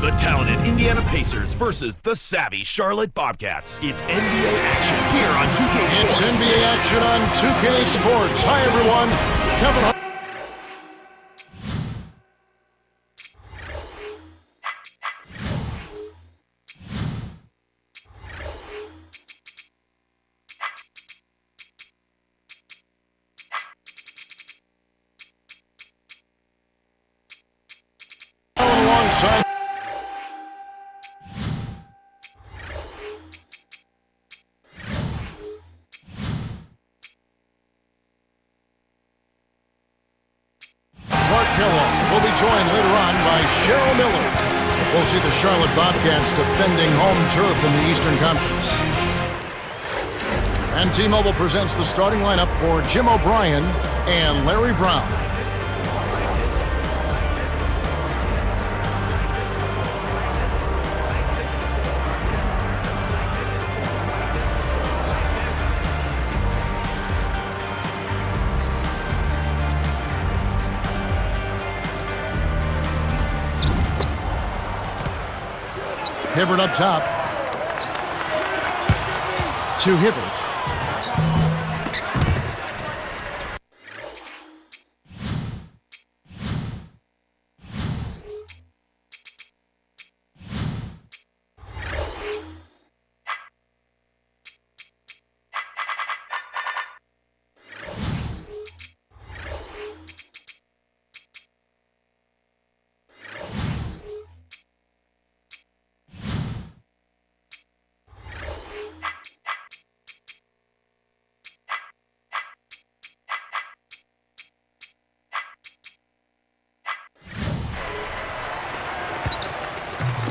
The talented Indiana Pacers versus the savvy Charlotte Bobcats. It's NBA action here on 2K Sports. It's NBA action on 2K Sports. Hi, everyone. Kevin. Alongside. Will be joined later on by Cheryl Miller. We'll see the Charlotte Bobcats defending home turf in the Eastern Conference. And T-Mobile presents the starting lineup for Jim O'Brien and Larry Brown. Hibbert up top. To Hibbert.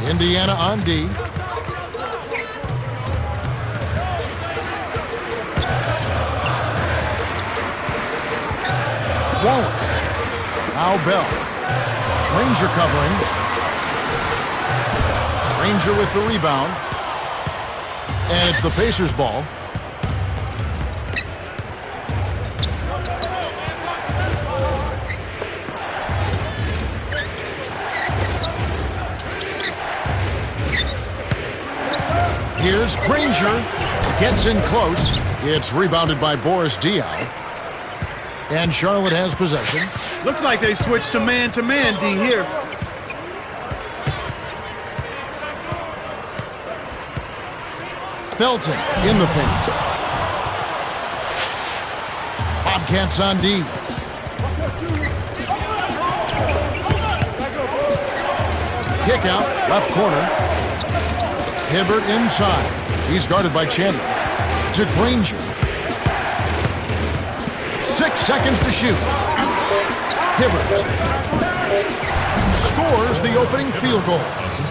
Indiana on D. Wallace. Now Bell. Ranger covering. Ranger with the rebound. And it's the Pacers' ball. Here's Granger, gets in close. It's rebounded by Boris Diaw. And Charlotte has possession. Looks like they switched to man-to-man, D here. Felton in the paint. Bobcats on D. Kick out, left corner. Hibbert inside. He's guarded by Chandler. To Granger. 6 seconds to shoot. Hibbert scores the opening field goal.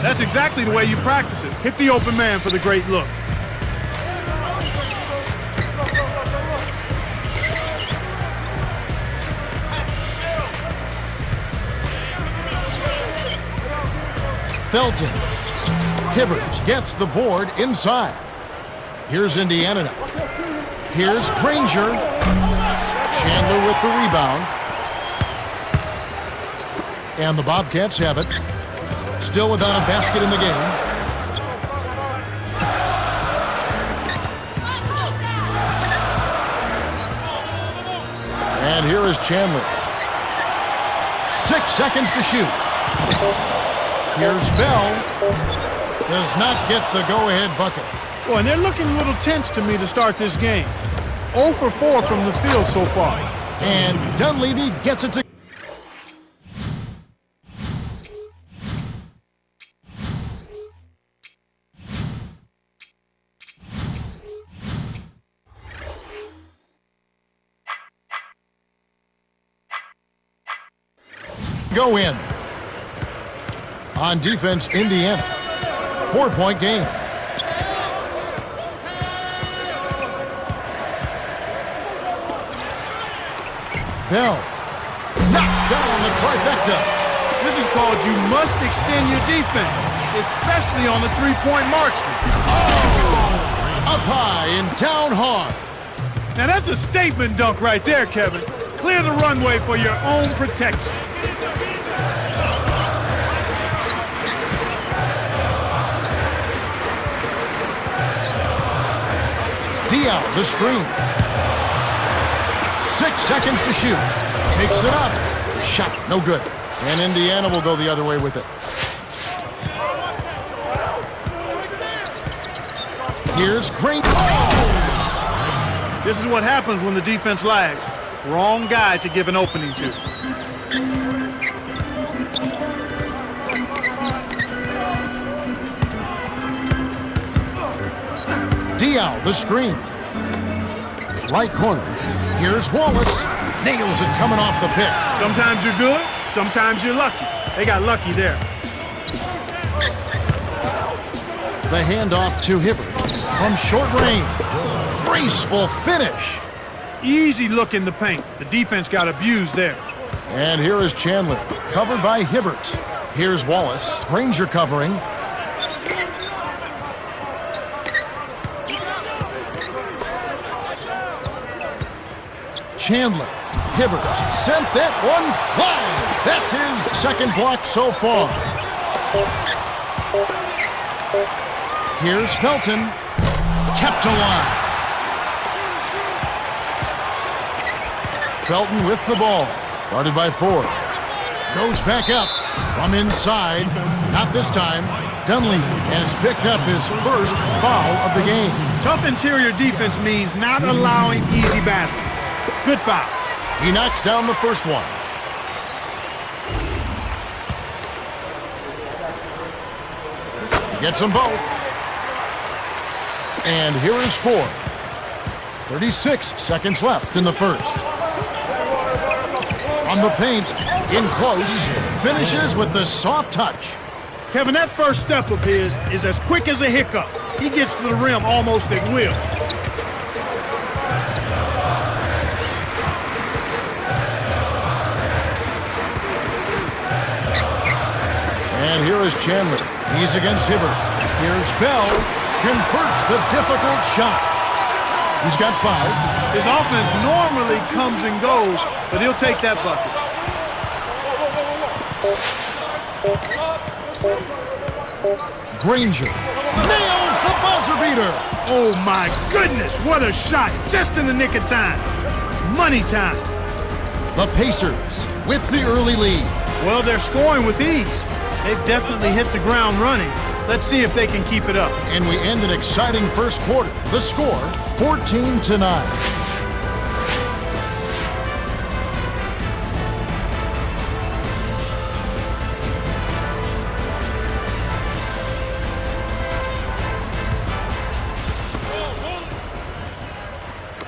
That's exactly the way you practice it. Hit the open man for the great look. Felton. Hibbert gets the board inside. Here's Indiana now. Here's Granger. Chandler with the rebound. And the Bobcats have it. Still without a basket in the game. And here is Chandler. 6 seconds to shoot. Here's Bell. Does not get the go-ahead bucket. Boy, and they're looking a little tense to me to start this game. 0 for 4 from the field so far. And Dunleavy gets it to... Go in. On defense, Indiana. 4-point game. Bell knocks down the trifecta. This is called you must extend your defense, especially on the three-point marksman. Oh! Up high and down hard. Now that's a statement dunk right there, Kevin. Clear the runway for your own protection. Diao, the screen. 6 seconds to shoot. Takes it up. Shot, no good. And Indiana will go the other way with it. Here's Green. Oh! This is what happens when the defense lags. Wrong guy to give an opening to. Diao, the screen. Right corner. Here's Wallace. Nails it coming off the pick. Sometimes you're good, sometimes you're lucky. They got lucky there. The handoff to Hibbert from short range. Graceful finish. Easy look in the paint. The defense got abused there. And here is Chandler, covered by Hibbert. Here's Wallace. Granger covering. Chandler. Hibbert sent that one flying. That's his second block so far. Here's Felton. Kept alive. Felton with the ball. Guarded by Ford. Goes back up from inside. Not this time. Dunley has picked up his first foul of the game. Tough interior defense means not allowing easy baskets. Good foul. He knocks down the first one. Gets them both. And here is Ford. 36 seconds left in the first. On the paint, in close, finishes with the soft touch. Kevin, that first step of his is as quick as a hiccup. He gets to the rim almost at will. And here is Chandler. He's against Hibbert. Here's Bell. Converts the difficult shot. He's got 5. His offense normally comes and goes, but he'll take that bucket. Granger nails the buzzer beater. Oh my goodness, what a shot, just in the nick of time. Money time. The Pacers with the early lead. Well, they're scoring with ease. They've definitely hit the ground running. Let's see if they can keep it up. And we end an exciting first quarter. The score, 14-9.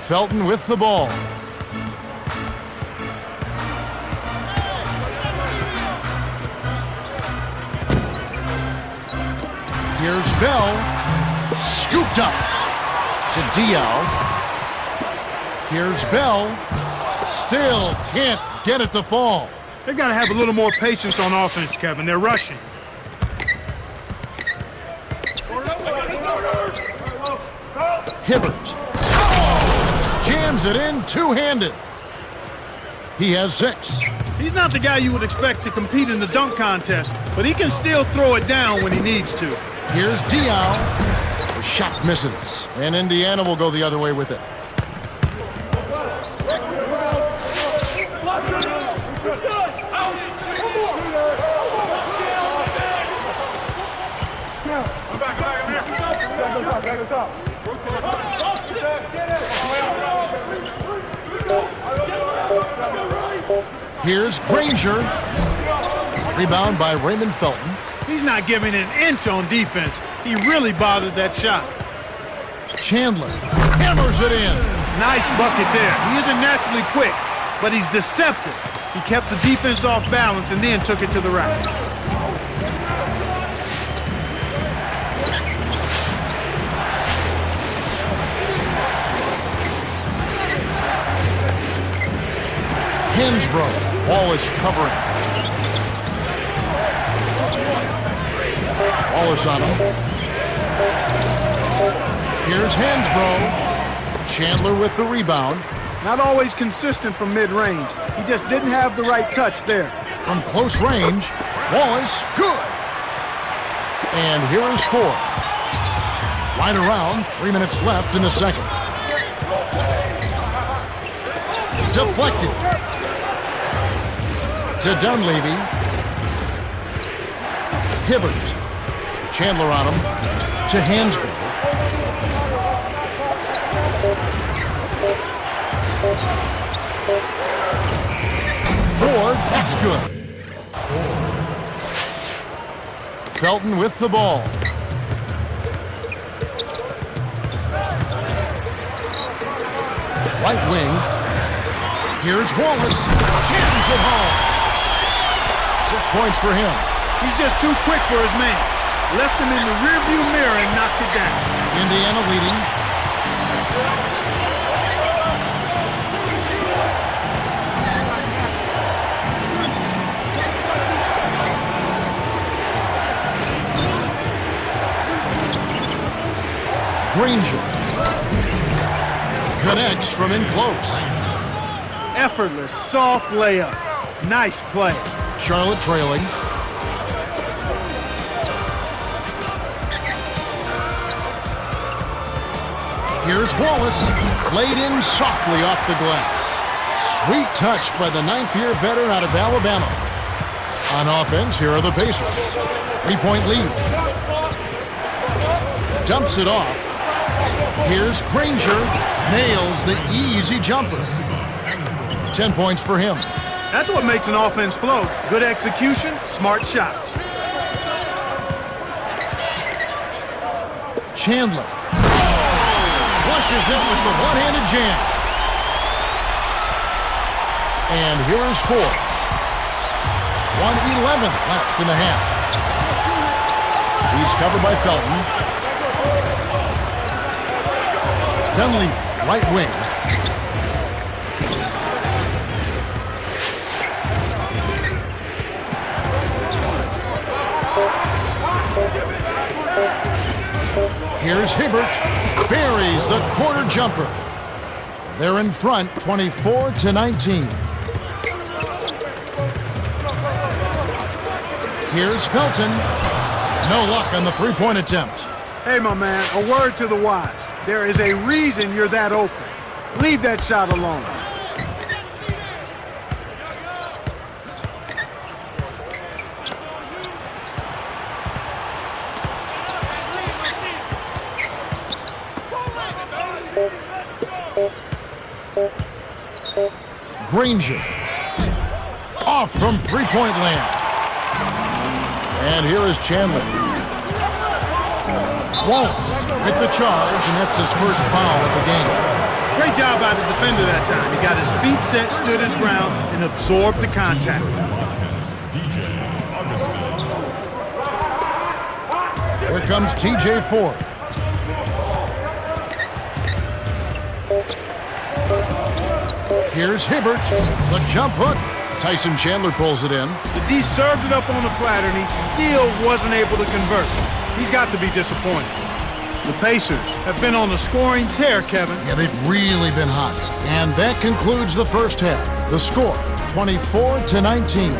Felton with the ball. Here's Bell. Scooped up to Diao. Here's Bell. Still can't get it to fall. They've got to have a little more patience on offense, Kevin. They're rushing. Hibbert. Jams it in two-handed. He has 6. He's not the guy you would expect to compete in the dunk contest, but he can still throw it down when he needs to. Here's Diao. The shot misses, and Indiana will go the other way with it. Here's Granger. Rebound by Raymond Felton. He's not giving an inch on defense. He really bothered that shot. Chandler hammers it in. Nice bucket there. He isn't naturally quick, but he's deceptive. He kept the defense off balance and then took it to the rack. Hinsbrough. Wallace covering. Wallace on him. Here's Hansbrough. Chandler with the rebound. Not always consistent from mid-range. He just didn't have the right touch there. From close range, Wallace, good. And here is Ford. Right around, 3 minutes left in the second. Deflected. To Dunleavy. Hibbert. Chandler on him. To Hansbrough. Ford, that's good. Felton with the ball. Right wing. Here's Wallace. Jams it home. 6 points for him. He's just too quick for his man. Left him in the rearview mirror and knocked it down. Indiana leading. Granger connects from in close. Effortless, soft layup. Nice play. Charlotte trailing. Here's Wallace, laid in softly off the glass. Sweet touch by the 9th-year veteran out of Alabama. On offense, here are the Pacers. 3-point lead. Dumps it off. Here's Granger, nails the easy jumper. 10 points for him. That's what makes an offense flow. Good execution, smart shots. Chandler flushes it with the one-handed jam. And here is fourth. 1:11 left in the half. He's covered by Felton. Dunleavy, right wing. Here's Hibbert, buries the corner jumper. They're in front, 24-19. Here's Felton. No luck on the three-point attempt. Hey, my man, a word to the wise. There is a reason you're that open. Leave that shot alone. Granger. Off from three-point land. And here is Chandler. Wallace with the charge, and that's his first foul of the game. Great job by the defender that time. He got his feet set, stood his ground, and absorbed the contact. Here comes TJ Ford. Here's Hibbert, the jump hook. Tyson Chandler pulls it in. The D served it up on the platter, and he still wasn't able to convert. He's got to be disappointed. The Pacers have been on a scoring tear, Kevin. Yeah, they've really been hot. And that concludes the first half. The score, 24-19.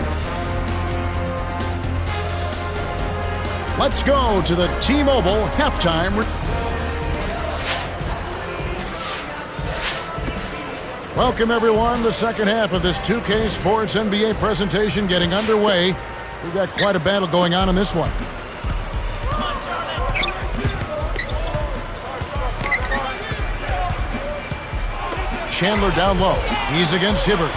Let's go to the T-Mobile halftime. Welcome, everyone. The second half of this 2K Sports NBA presentation getting underway. We've got quite a battle going on in this one. Chandler down low. He's against Hibbert.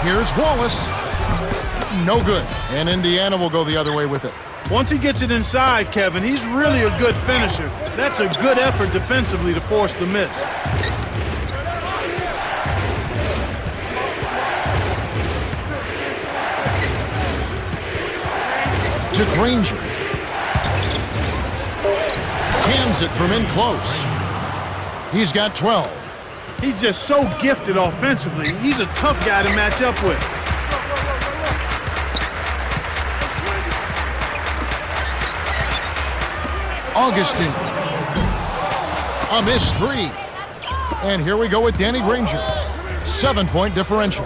Here's Wallace. No good. And Indiana will go the other way with it. Once he gets it inside, Kevin, he's really a good finisher. That's a good effort defensively to force the miss. To Granger. Hands it from in close. He's got 12. He's just so gifted offensively. He's a tough guy to match up with. Augustine. A missed three. And here we go with Danny Granger. 7-point differential.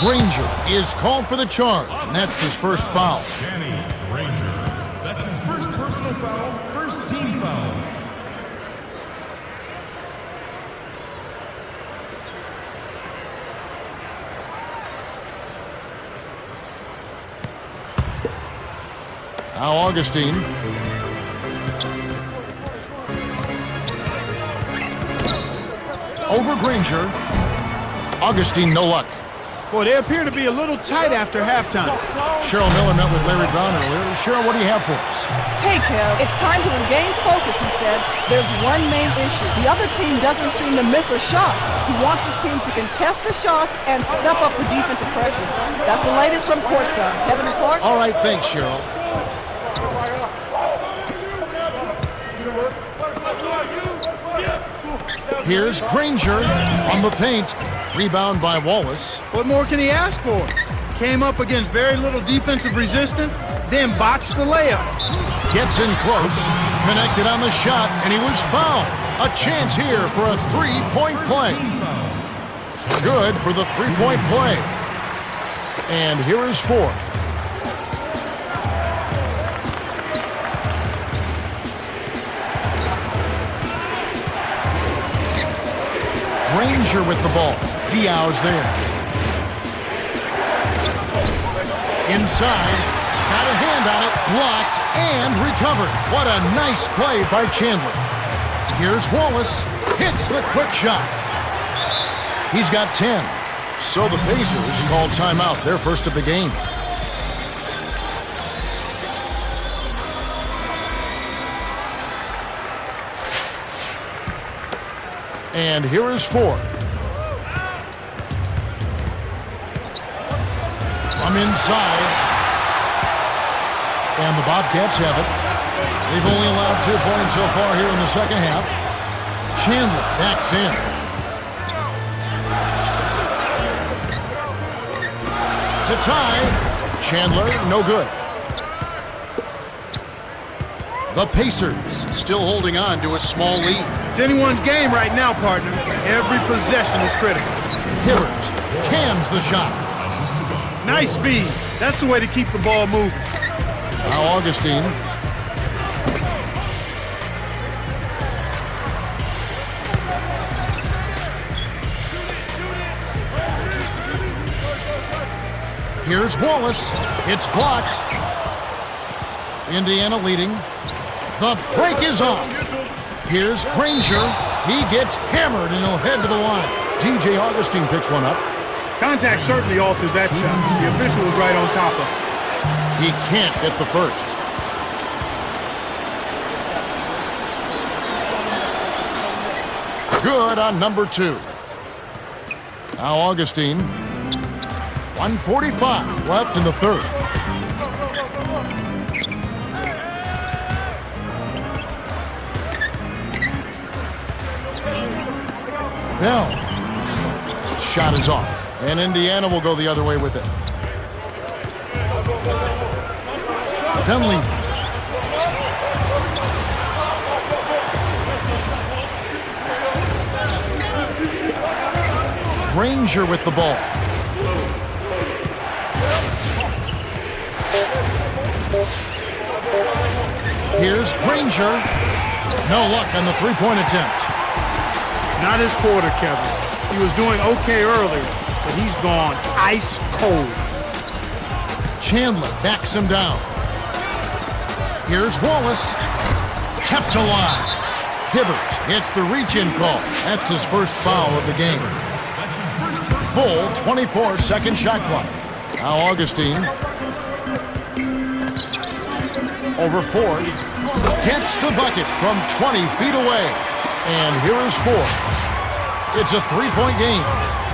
Granger is called for the charge, and that's his first foul. Danny Granger. That's his first Now Augustine. Over Granger. Augustine, no luck. Boy, they appear to be a little tight after halftime. Cheryl Miller met with Larry Brown earlier. Cheryl, what do you have for us? Hey, Kev, it's time to regain focus, he said. There's one main issue. The other team doesn't seem to miss a shot. He wants his team to contest the shots and step up the defensive pressure. That's the latest from courtside. Kevin and Clark? All right, thanks, Cheryl. Here's Granger on the paint. Rebound by Wallace. What more can he ask for? Came up against very little defensive resistance, then botched the layup. Gets in close, connected on the shot, and he was fouled. A chance here for a three-point play. Good for the three-point play. And here is four. Granger with the ball. Diaw's there. Inside. Got a hand on it. Blocked and recovered. What a nice play by Chandler. Here's Wallace. Hits the quick shot. He's got 10. So the Pacers call timeout. Their first of the game. And here is four. From inside. And the Bobcats have it. They've only allowed 2 points so far here in the second half. Chandler backs in. To tie. Chandler, no good. The Pacers still holding on to a small lead. It's anyone's game right now, partner. Every possession is critical. Joedirt cans the shot. Nice feed. That's the way to keep the ball moving. Now Augustine. Here's Wallace. It's blocked. Indiana leading. The break is on. Here's Granger. He gets hammered and he'll head to the line. TJ Augustine picks one up. Contact certainly altered that shot. The official was right on top of it. He can't get the first. Good on number 2. Now Augustine. 1:45 left in the third. Bell. Shot is off, and Indiana will go the other way with it. Dunley. Granger with the ball. Here's Granger. No luck on the three-point attempt. Not his quarter, Kevin. He was doing okay earlier, but he's gone ice cold. Chandler backs him down. Here's Wallace. Kept alive. Joedirt gets the reach-in call. That's his first foul of the game. Full 24-second shot clock. Now Augustine. Over Ford. Gets the bucket from 20 feet away. And here is Ford. It's a three-point game.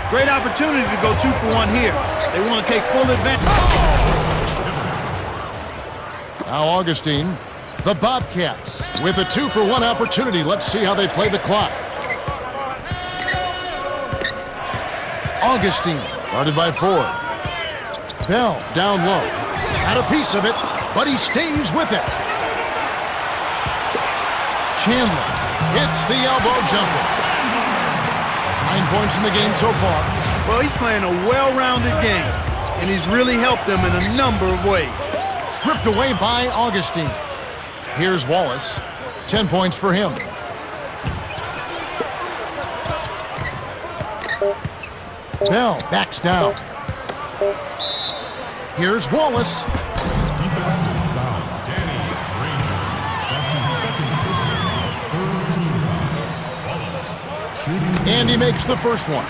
Great opportunity to go 2 for 1 here. They want to take full advantage. Now Augustine. The Bobcats with a 2 for 1 opportunity. Let's see how they play the clock. Augustine, guarded by Ford. Bell down low. Got a piece of it, but he stays with it. Chandler hits the elbow jumper. 9 points in the game so far. Well, he's playing a well-rounded game, and he's really helped them in a number of ways. Stripped away by Augustine. Here's Wallace. 10 points for him. Bell backs down. Here's Wallace. And he makes the first one.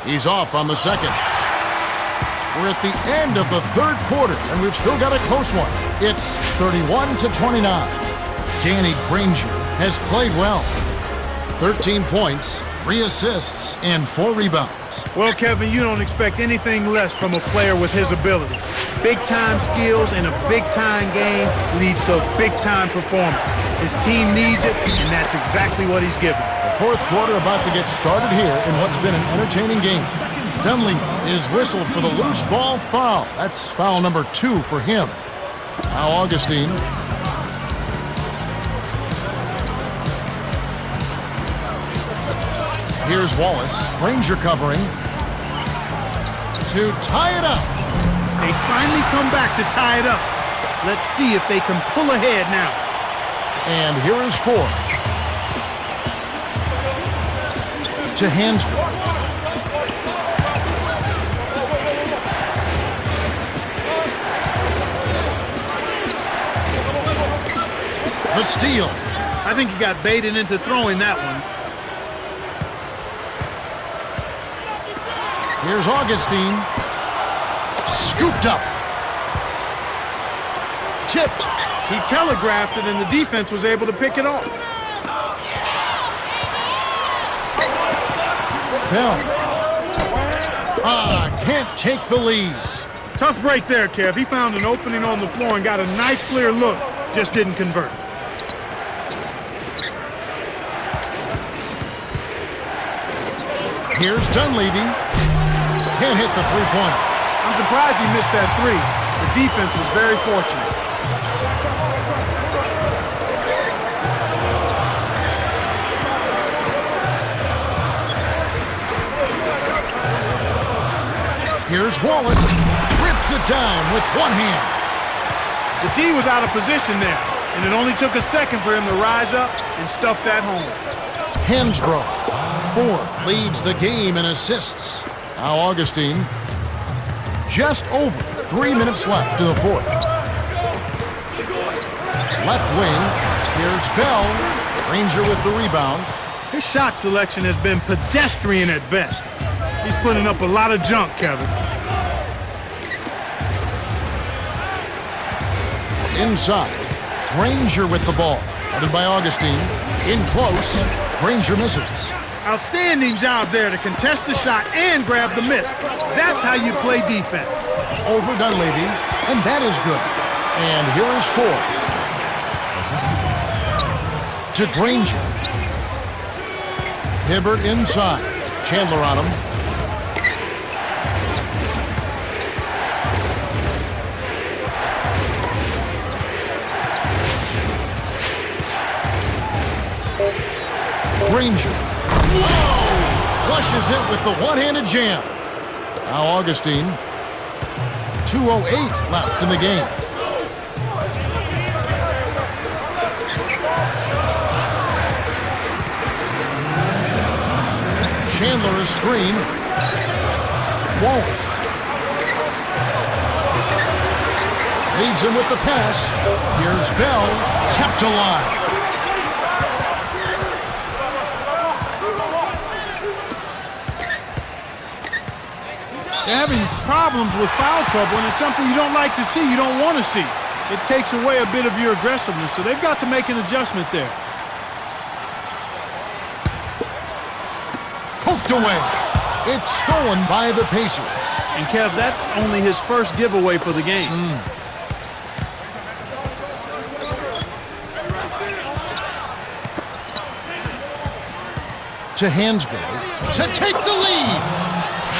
He's off on the second. We're at the end of the third quarter, and we've still got a close one. It's 31-29. Danny Granger has played well. 13 points, 3 assists, and 4 rebounds. Well, Kevin, you don't expect anything less from a player with his ability. Big-time skills in a big-time game leads to a big-time performance. His team needs it, and that's exactly what he's given. The fourth quarter about to get started here in what's been an entertaining game. Dunleavy is whistled for the loose ball foul. That's foul number 2 for him. Now Augustine. Here's Wallace. Granger covering. To tie it up. They finally come back to tie it up. Let's see if they can pull ahead now. And here is Ford. To Hansbrough. The steal. I think he got baited into throwing that one. Here's Augustine. Scooped up. Tipped. He telegraphed it, and the defense was able to pick it off. Bell. Can't take the lead. Tough break there, Kev. He found an opening on the floor and got a nice clear look. Just didn't convert. Here's Dunleavy. Can't hit the three-pointer. I'm surprised he missed that three. The defense was very fortunate. Here's Wallace. Rips it down with one hand. The D was out of position there, and it only took a second for him to rise up and stuff that home. Hansbrough. Ford leads the game in assists. Now Augustine. Just over 3 minutes left to the fourth. Left wing. Here's Bell. Granger with the rebound. His shot selection has been pedestrian at best. He's putting up a lot of junk, Kevin. Inside. Granger with the ball. Guarded by Augustine. In close. Granger misses. Outstanding job there to contest the shot and grab the miss. That's how you play defense. Over Dunleavy, and that is good. And here is Ford. To Granger. Hibbert inside. Chandler on him. Granger. Oh! Flushes it with the one-handed jam. Now Augustine. 2:08 left in the game. Chandler is screen. Wallace. Leads him with the pass. Here's Bell. Kept alive. They're having problems with foul trouble, and it's something you don't like to see, you don't want to see. It takes away a bit of your aggressiveness, so they've got to make an adjustment there. Poked away. It's stolen by the Pacers. And Kev, that's only his first giveaway for the game. To Hansbrough to take the lead.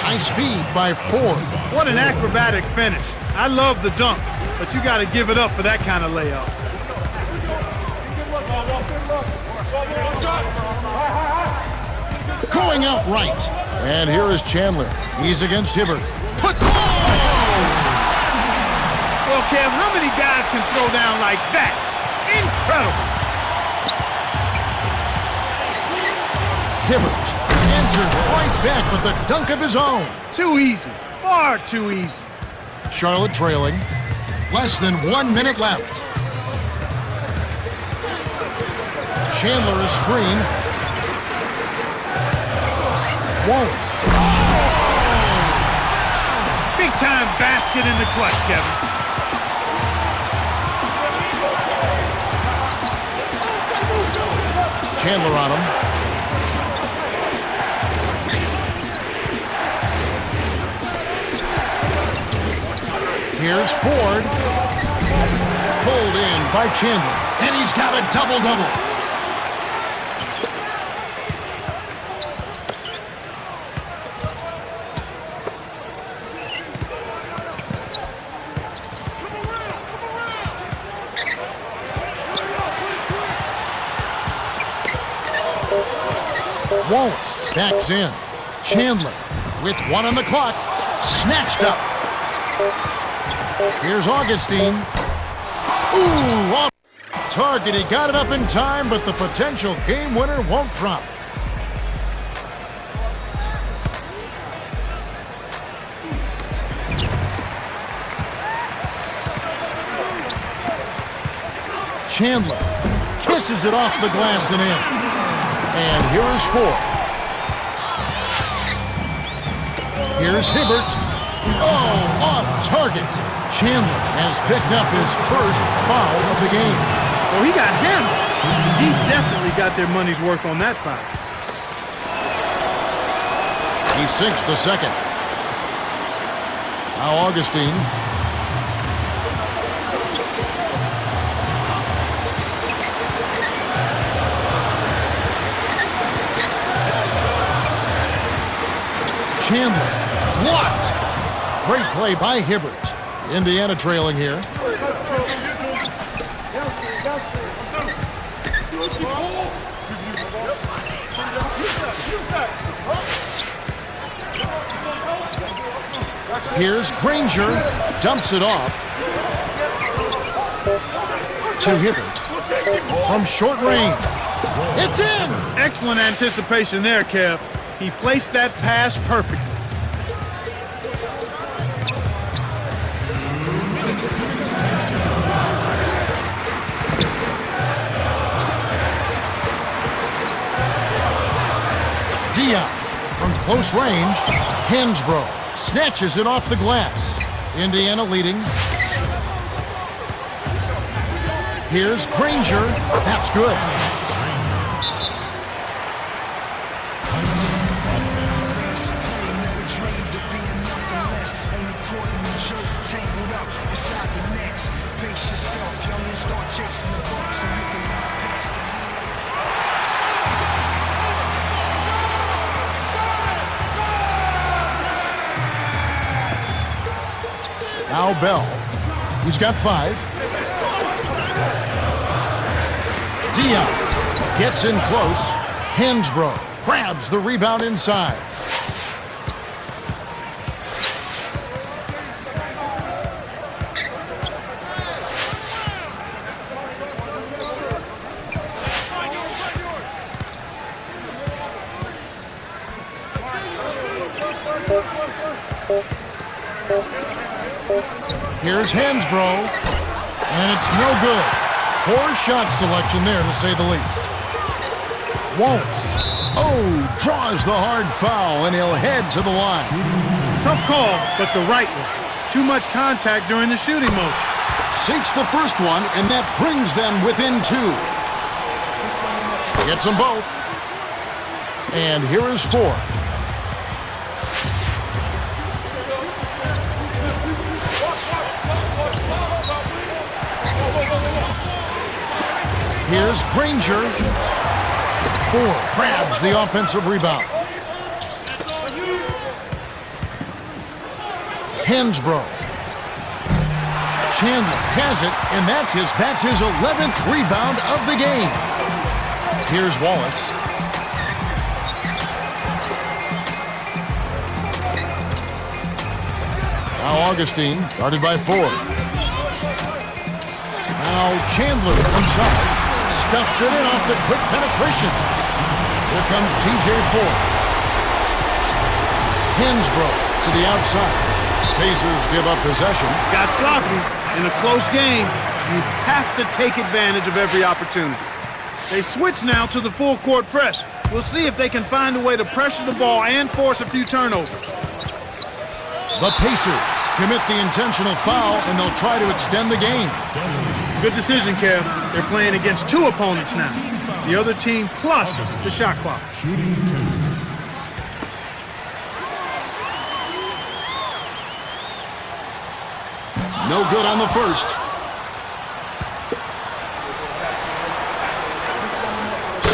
Nice feed by Ford. What an acrobatic finish. I love the dunk, but you got to give it up for that kind of layup. Going out right. And here is Chandler. He's against Hibbert. Put Well, Kev, how many guys can throw down like that? Incredible. Hibbert answers right back with a dunk of his own. Too easy. Far too easy. Charlotte trailing. Less than 1 minute left. Chandler is screened. Wallace. Big time basket in the clutch, Kevin. Chandler on him. Here's Ford. Pulled in by Chandler. And he's got a double-double. Wallace backs in. Chandler with one on the clock. Snatched up. Here's Augustine. Ooh, off target. He got it up in time, but the potential game winner won't drop. Chandler kisses it off the glass and in. And here is Ford. Here's Hibbert. Oh, off target. Chandler has picked up his first foul of the game. Well, he got hammered. He definitely got their money's worth on that foul. He sinks the second. Now Augustine. Chandler blocked. Great play by Hibbert. Indiana trailing here. Here's Granger. Dumps it off to Hibbert from short range. It's in! Excellent anticipation there, Kev. He placed that pass perfectly. Dion from close range. Hansbrough snatches it off the glass. Indiana leading. Here's Granger. That's good. Now Bell. He's got 5. Dion gets in close. Hansbrough grabs the rebound inside. Here's Hansbrough, and it's no good. Poor shot selection there, to say the least. Wallace, draws the hard foul, and he'll head to the line. Tough call, but the right one. Too much contact during the shooting motion. Sinks the first one, and that brings them within 2. Gets them both. And here is Ford. Here's Granger. Ford grabs the offensive rebound. Hansbrough. Chandler has it, and that's his 11th rebound of the game. Here's Wallace. Now Augustine, guarded by Ford. Now Chandler inside. Stuffs it in off the quick penetration. Here comes TJ Ford. Hansbrough to the outside. Pacers give up possession. Got sloppy. In a close game, you have to take advantage of every opportunity. They switch now to the full court press. We'll see if they can find a way to pressure the ball and force a few turnovers. The Pacers commit the intentional foul, and they'll try to extend the game. Good decision, Kev. They're playing against two opponents now. The other team plus the shot clock. No good on the first.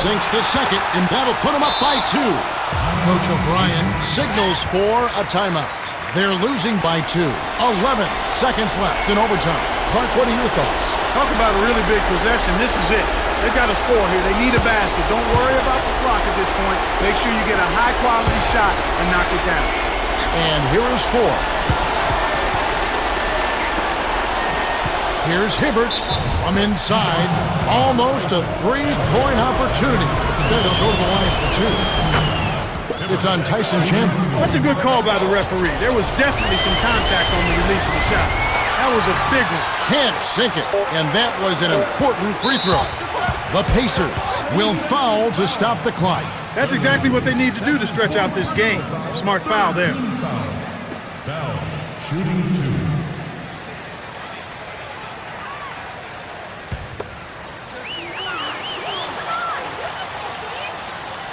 Sinks the second, and that'll put him up by 2. Coach O'Brien signals for a timeout. They're losing by 2. 11 seconds left in overtime. Clark, what are your thoughts? Talk about a really big possession. This is it. They've got to score here. They need a basket. Don't worry about the clock at this point. Make sure you get a high-quality shot and knock it down. And here is 4. Here's Hibbert from inside. Almost a three-point opportunity. Instead, he'll go to the line for 2. It's on Tyson Chandler. That's a good call by the referee. There was definitely some contact on the release of the shot. That was a big one. Can't sink it, and that was an important free throw. The Pacers will foul to stop the clock. That's exactly what they need to do to stretch out this game. Smart foul there. Foul. Shooting 2.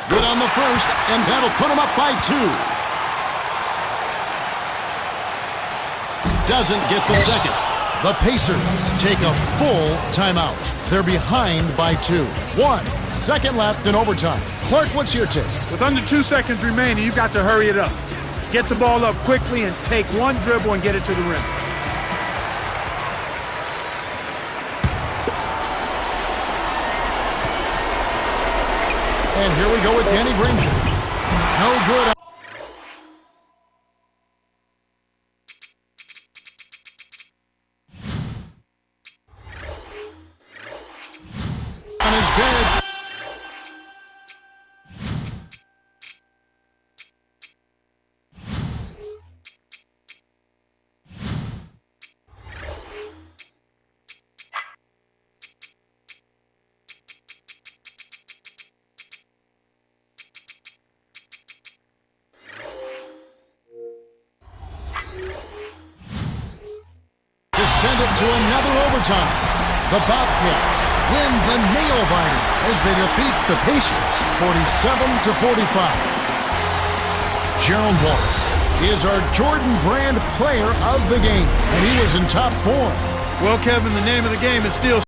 Good on the first, and that'll put him up by 2. Doesn't get the second. The Pacers take a full timeout. They're behind by 2. 1 second left in overtime. Clark, what's your take? With under 2 seconds remaining, you've got to hurry it up. Get the ball up quickly and take one dribble and get it to the rim. And here we go with Danny Granger. No good. On his bed. Send it to another overtime. The Bobcats win the nail-biter as they defeat the Pacers 47-45. Gerald Wallace is our Jordan Brand player of the game, and he was in top form. Well, Kevin, the name of the game is still